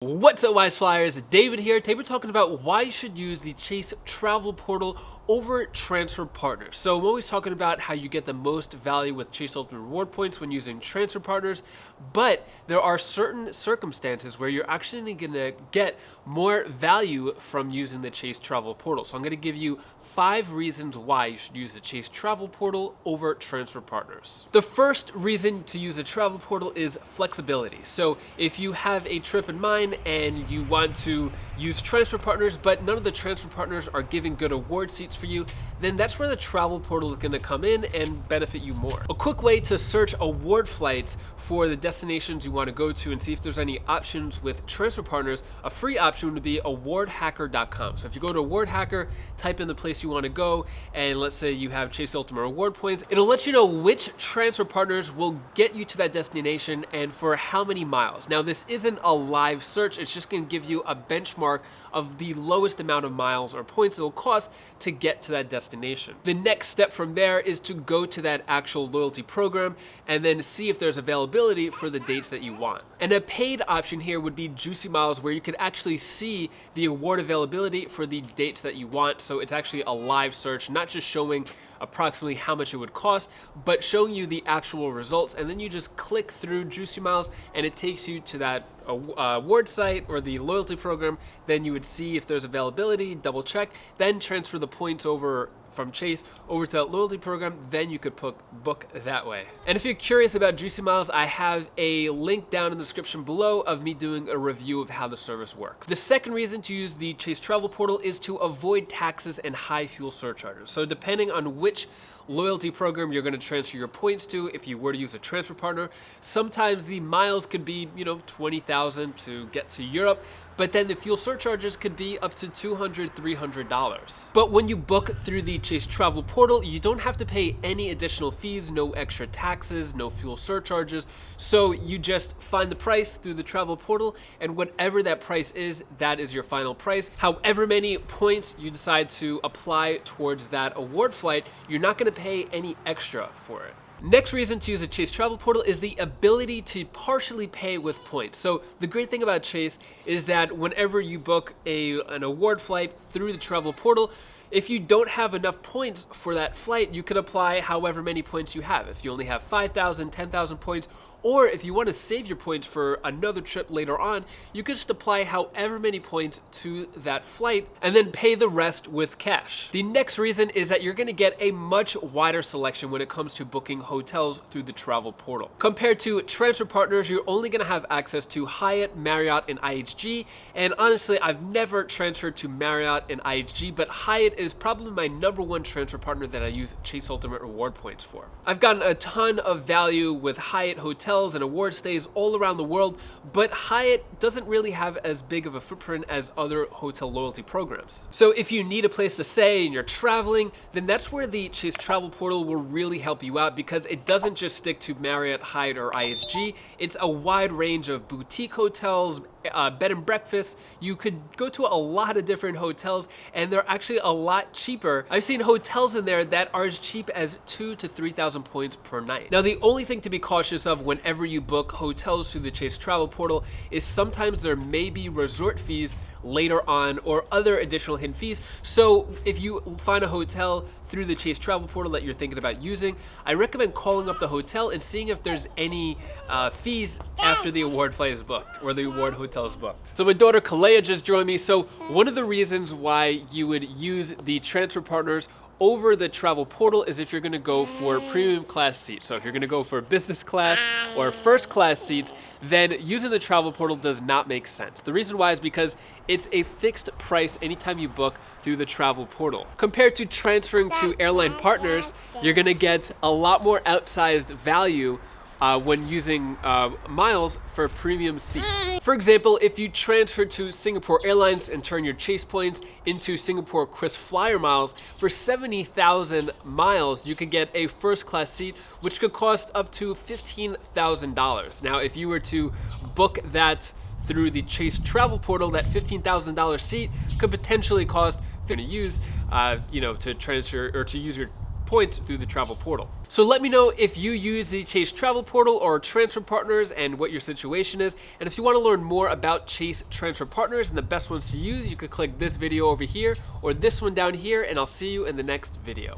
What's up, Wise Flyers? David here. Today we're talking about why you should use the Chase Travel Portal over Transfer Partners. So I'm always talking about how you get the most value with Chase Ultimate Reward Points when using Transfer Partners, but there are certain circumstances where you're actually going to get more value from using the Chase Travel Portal. So I'm going to give you 5 reasons why you should use the Chase Travel Portal over Transfer Partners. The first reason to use a travel portal is flexibility. So if you have a trip in mind and you want to use Transfer Partners, but none of the Transfer Partners are giving good award seats for you, then that's where the travel portal is going to come in and benefit you more. A quick way to search award flights for the destinations you want to go to and see if there's any options with Transfer Partners, a free option would be awardhacker.com. So if you go to Award Hacker, type in the place you want to go, and let's say you have Chase Ultimate Reward Points, it'll let you know which Transfer Partners will get you to that destination and for how many miles. Now, this isn't a live search, it's just going to give you a benchmark of the lowest amount of miles or points it'll cost to get to that destination. The next step from there is to go to that actual loyalty program and then see if there's availability for the dates that you want. And a paid option here would be Juicy Miles, where you could actually see the award availability for the dates that you want. So it's actually a live search, not just showing approximately how much it would cost, but showing you the actual results. And then you just click through Juicy Miles and it takes you to that award site or the loyalty program. Then you would see if there's availability, double check, then transfer the points over from Chase over to that loyalty program, then you could book that way. And if you're curious about Juicy Miles, I have a link down in the description below of me doing a review of how the service works. The second reason to use the Chase Travel Portal is to avoid taxes and high fuel surcharges. So depending on which loyalty program you're going to transfer your points to, if you were to use a transfer partner, sometimes the miles could be, 20,000 to get to Europe, but then the fuel surcharges could be up to $200, $300. But when you book through the Chase Travel Portal, you don't have to pay any additional fees, no extra taxes, no fuel surcharges. So you just find the price through the travel portal, and whatever that price is, that is your final price. However many points you decide to apply towards that award flight, you're not going to pay any extra for it. Next reason to use the Chase Travel Portal is the ability to partially pay with points. So the great thing about Chase is that whenever you book an award flight through the travel portal, if you don't have enough points for that flight, you can apply however many points you have. If you only have 5,000, 10,000 points, or if you want to save your points for another trip later on, you can just apply however many points to that flight and then pay the rest with cash. The next reason is that you're going to get a much wider selection when it comes to booking hotels through the travel portal. Compared to Transfer Partners, you're only going to have access to Hyatt, Marriott, and IHG. And honestly, I've never transferred to Marriott and IHG, but Hyatt is probably my #1 transfer partner that I use Chase Ultimate Reward Points for. I've gotten a ton of value with Hyatt hotels and award stays all around the world, but Hyatt doesn't really have as big of a footprint as other hotel loyalty programs. So if you need a place to stay and you're traveling, then that's where the Chase Travel Portal will really help you out, because it doesn't just stick to Marriott, Hyatt, or IHG. It's a wide range of boutique hotels, bed and breakfast. You could go to a lot of different hotels, and they're actually a lot cheaper. I've seen hotels in there that are as cheap as 2,000 to 3,000 points per night. Now, the only thing to be cautious of whenever you book hotels through the Chase Travel Portal is sometimes there may be resort fees later on or other additional hidden fees. So if you find a hotel through the Chase Travel Portal that you're thinking about using, I recommend calling up the hotel and seeing if there's any fees after the award flight is booked or the award hotel is booked. So my daughter Kalea just joined me. So one of the reasons why you would use the Transfer Partners over the travel portal is if you're going to go for premium class seats. So if you're going to go for business class or first class seats, then using the travel portal does not make sense. The reason why is because it's a fixed price anytime you book through the travel portal. Compared to transferring to airline partners, you're going to get a lot more outsized value when using miles for premium seats. For example, if you transfer to Singapore Airlines and turn your Chase points into Singapore KrisFlyer miles, for 70,000 miles, you could get a first class seat, which could cost up to $15,000. Now, if you were to book that through the Chase Travel Portal, that $15,000 seat could potentially cost to use, to transfer or to use your points through the travel portal. So let me know if you use the Chase Travel Portal or Transfer Partners and what your situation is. And if you want to learn more about Chase Transfer Partners and the best ones to use, you could click this video over here or this one down here, and I'll see you in the next video.